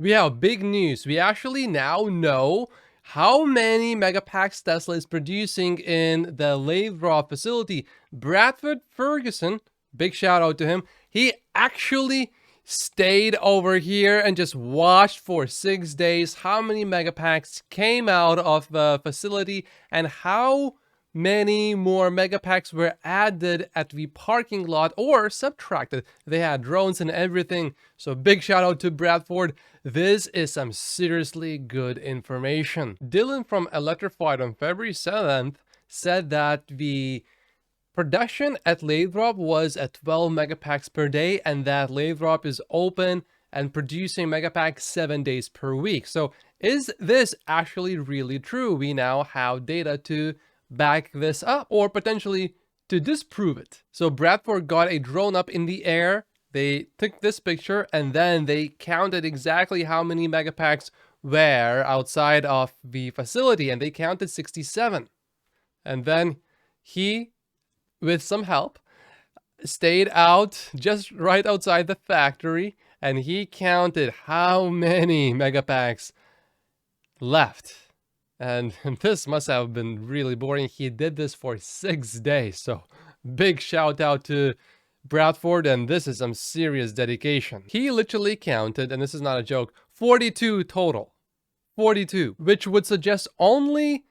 We have big news. We actually now know how many megapacks Tesla is producing in the Lathrop facility. Bradford Ferguson, big shout out to him, he actually stayed over here and just watched for 6 days how many megapacks came out of the facility and how many more megapacks were added at the parking lot or subtracted. They had drones and everything. So big shout out to Bradford. This is some seriously good information. Dylan from Electrified on February 7th said that the production at Lathrop was at 12 megapacks per day and that Lathrop is open and producing megapacks 7 days per week. So is this actually really true? We now have data to back this up or potentially to disprove it. So Bradford got a drone up in the air. They took this picture and then they counted exactly how many megapacks were outside of the facility and they counted 67. And then he, with some help, stayed out just right outside the factory and he counted how many megapacks left. And this must have been really boring. He did this for 6 days. So big shout out to Bradford, and this is some serious dedication. He literally counted, and this is not a joke, 42 total. 42, which would suggest only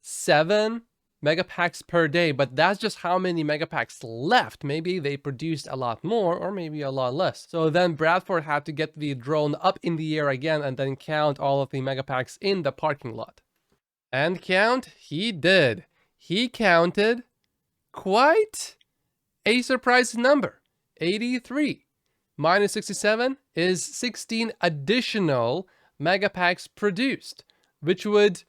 7 megapacks per day, but that's just how many megapacks left. Maybe they produced a lot more or maybe a lot less. So then Bradford had to get the drone up in the air again and then count all of the megapacks in the parking lot. And count he did. He counted quite a surprising number, 83. Minus 67 is 16 additional megapacks produced, which would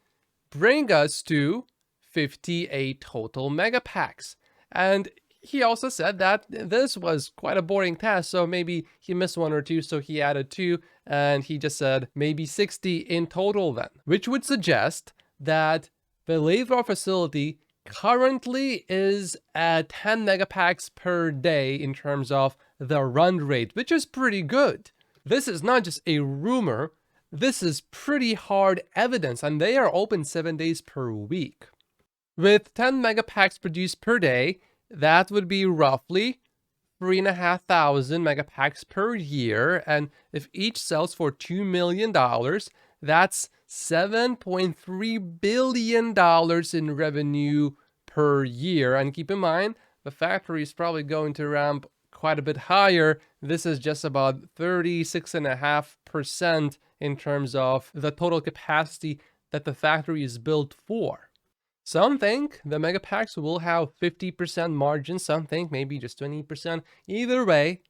bring us to 58 total megapacks. And he also said that this was quite a boring task, so maybe he missed 1 or 2, so he added 2, and he just said maybe 60 in total then, which would suggest that the Lathrop facility currently is at 10 megapacks per day in terms of the run rate, which is pretty good. This is not just a rumor, this is pretty hard evidence, and they are open 7 days per week. With 10 megapacks produced per day, that would be roughly 3,500 megapacks per year, and if each sells for $2 million, that's $7.3 billion in revenue per year. And keep in mind, the factory is probably going to ramp quite a bit higher. This is just about 36.5% in terms of the total capacity that the factory is built for. Some think the megapacks will have 50% margin, some think maybe just 20%. Either way,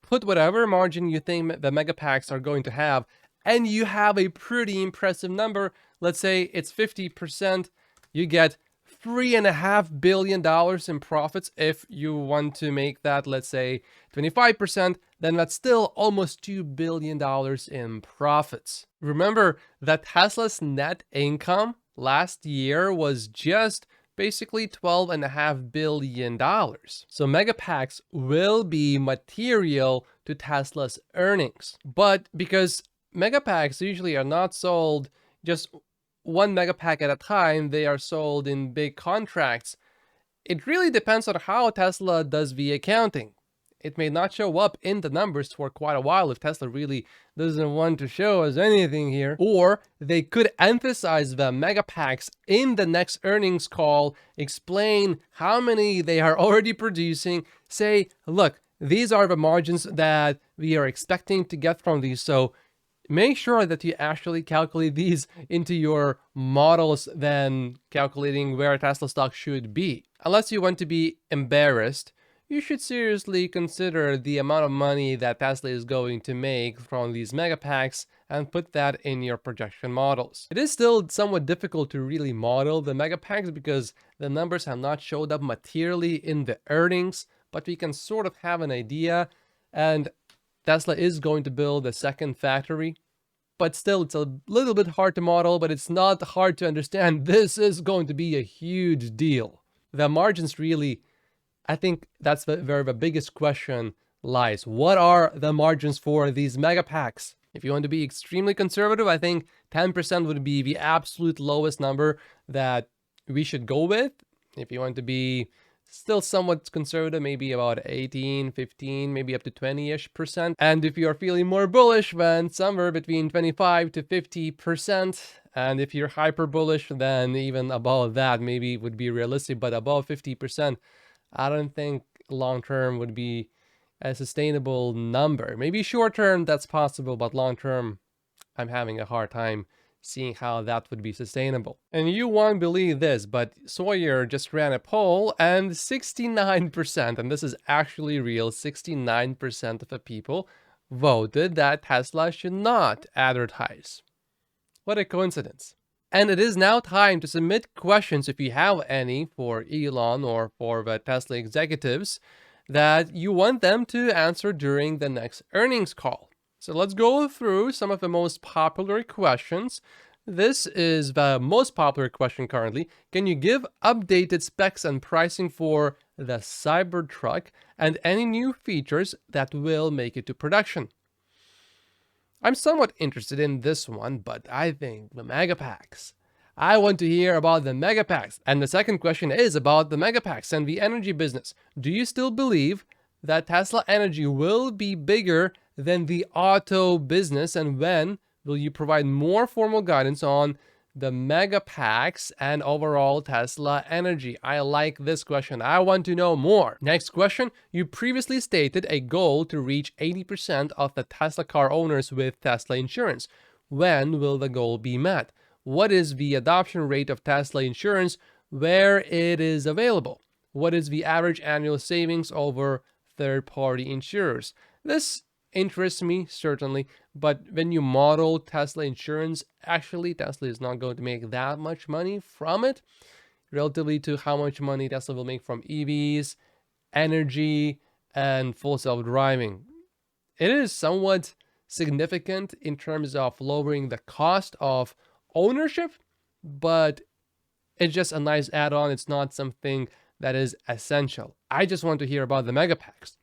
put whatever margin you think the megapacks are going to have, and you have a pretty impressive number. Let's say it's 50%, you get $3.5 billion in profits. If you want to make that, let's say 25%, then that's still almost $2 billion in profits. Remember that Tesla's net income last year was just basically $12.5 billion. So megapacks will be material to Tesla's earnings. But because megapacks usually are not sold just 1 megapack at a time, they are sold in big contracts. It really depends on how Tesla does the accounting. It may not show up in the numbers for quite a while if Tesla really doesn't want to show us anything here. Or they could emphasize the megapacks in the next earnings call, explain how many they are already producing, say, look, these are the margins that we are expecting to get from these. So make sure that you actually calculate these into your models than calculating where Tesla stock should be. Unless you want to be embarrassed, you should seriously consider the amount of money that Tesla is going to make from these megapacks and put that in your projection models. It is still somewhat difficult to really model the megapacks because the numbers have not showed up materially in the earnings, but we can sort of have an idea. And Tesla is going to build a second factory, but still it's a little bit hard to model, but it's not hard to understand. This is going to be a huge deal. The margins really, I think that's where the biggest question lies. What are the margins for these megapacks? If you want to be extremely conservative, I think 10% would be the absolute lowest number that we should go with. If you want to be still somewhat conservative, maybe about 18, 15, maybe up to 20-ish%. And if you're feeling more bullish, then somewhere between 25 to 50%. And if you're hyper bullish, then even above that maybe would be realistic, but above 50%, I don't think long term would be a sustainable number. Maybe short term that's possible, but long term I'm having a hard time seeing how that would be sustainable. And you won't believe this, but Sawyer just ran a poll and 69%, and this is actually real, 69% of the people voted that Tesla should not advertise. What a coincidence. And it is now time to submit questions, if you have any, for Elon or for the Tesla executives that you want them to answer during the next earnings call. So let's go through some of the most popular questions. This is the most popular question currently. Can you give updated specs and pricing for the Cybertruck and any new features that will make it to production? I'm somewhat interested in this one, but I think the Megapacks. I want to hear about the Megapacks. And the second question is about the Megapacks and the energy business. Do you still believe that Tesla Energy will be bigger than the auto business, and when will you provide more formal guidance on the Megapacks and overall Tesla Energy? I like this question. I want to know more. Next question. You previously stated a goal to reach 80% of the Tesla car owners with Tesla insurance. When will the goal be met? What is the adoption rate of Tesla insurance where it is available? What is the average annual savings over third-party insurers? This interests me, certainly, but when you model Tesla insurance, actually Tesla is not going to make that much money from it relatively to how much money Tesla will make from EVs, energy, and full self-driving. It is somewhat significant in terms of lowering the cost of ownership, but it's just a nice add-on. It's not something that is essential. I just want to hear about the Megapacks.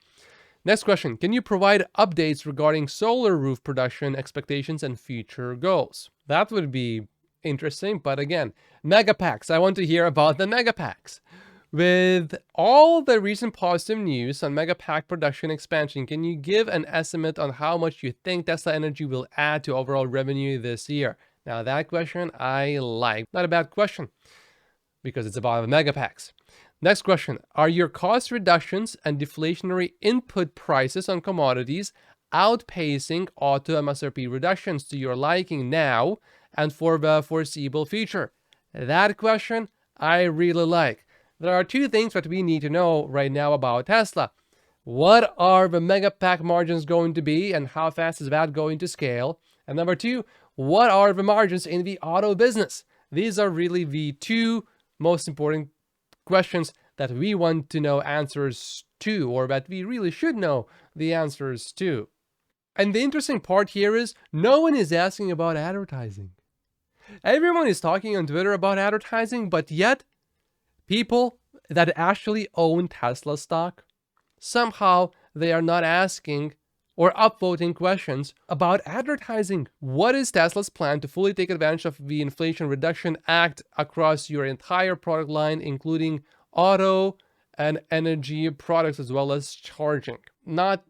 Next question. Can you provide updates regarding solar roof production expectations and future goals? That would be interesting, but again, Megapacks. I want to hear about the Megapacks. With all the recent positive news on Megapack production expansion, can you give an estimate on how much you think Tesla Energy will add to overall revenue this year? Now that question I like. Not a bad question because it's about the Megapacks. Next question. Are your cost reductions and deflationary input prices on commodities outpacing auto MSRP reductions to your liking now and for the foreseeable future? That question I really like. There are two things that we need to know right now about Tesla. What are the Megapack margins going to be and how fast is that going to scale? And number two, what are the margins in the auto business? These are really the two most important questions that we want to know answers to, or that we really should know the answers to. And the interesting part here is no one is asking about advertising. Everyone is talking on Twitter about advertising, but yet people that actually own Tesla stock, somehow they are not asking or upvoting questions about advertising. What is Tesla's plan to fully take advantage of the Inflation Reduction Act across your entire product line, including auto and energy products as well as charging? Not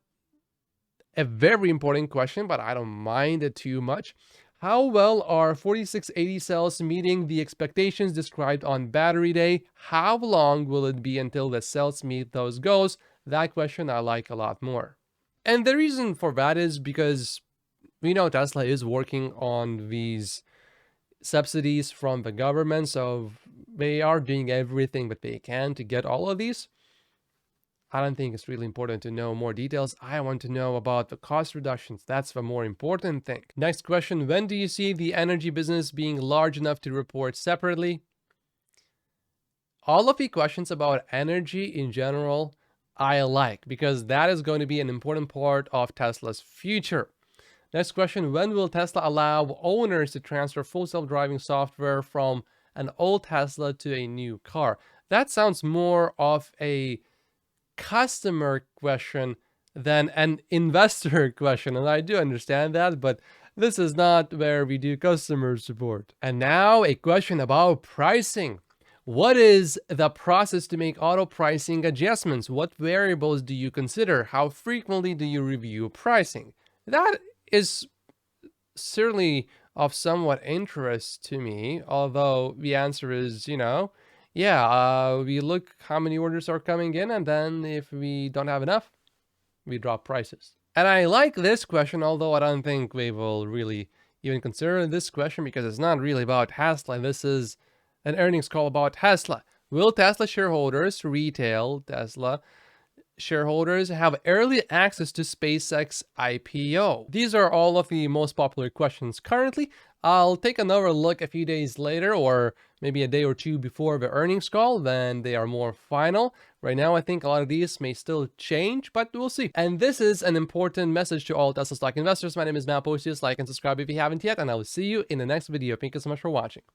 a very important question, but I don't mind it too much. How well are 4680 cells meeting the expectations described on Battery Day? How long will it be until the cells meet those goals? That question I like a lot more. And the reason for that is because we know Tesla is working on these subsidies from the government, so they are doing everything that they can to get all of these. I don't think it's really important to know more details. I want to know about the cost reductions. That's the more important thing. Next question. When do you see the energy business being large enough to report separately? All of the questions about energy in general, I like, because that is going to be an important part of Tesla's future. Next question. When will Tesla allow owners to transfer full self-driving software from an old Tesla to a new car? That sounds more of a customer question than an investor question. And I do understand that, but this is not where we do customer support. And now a question about pricing. What is the process to make auto pricing adjustments? What variables do you consider? How frequently do you review pricing? That is certainly of somewhat interest to me, although the answer is, we look how many orders are coming in, and then if we don't have enough, we drop prices. And I like this question, although I don't think we will really even consider this question because it's not really about Tesla. This is an earnings call about Tesla. Will Tesla shareholders, retail Tesla shareholders, have early access to SpaceX IPO? These are all of the most popular questions currently. I'll take another look a few days later, or maybe a day or two before the earnings call, then they are more final. Right now, I think a lot of these may still change, but we'll see. And this is an important message to all Tesla stock investors. My name is Matt Posius. Like and subscribe if you haven't yet, and I will see you in the next video. Thank you so much for watching.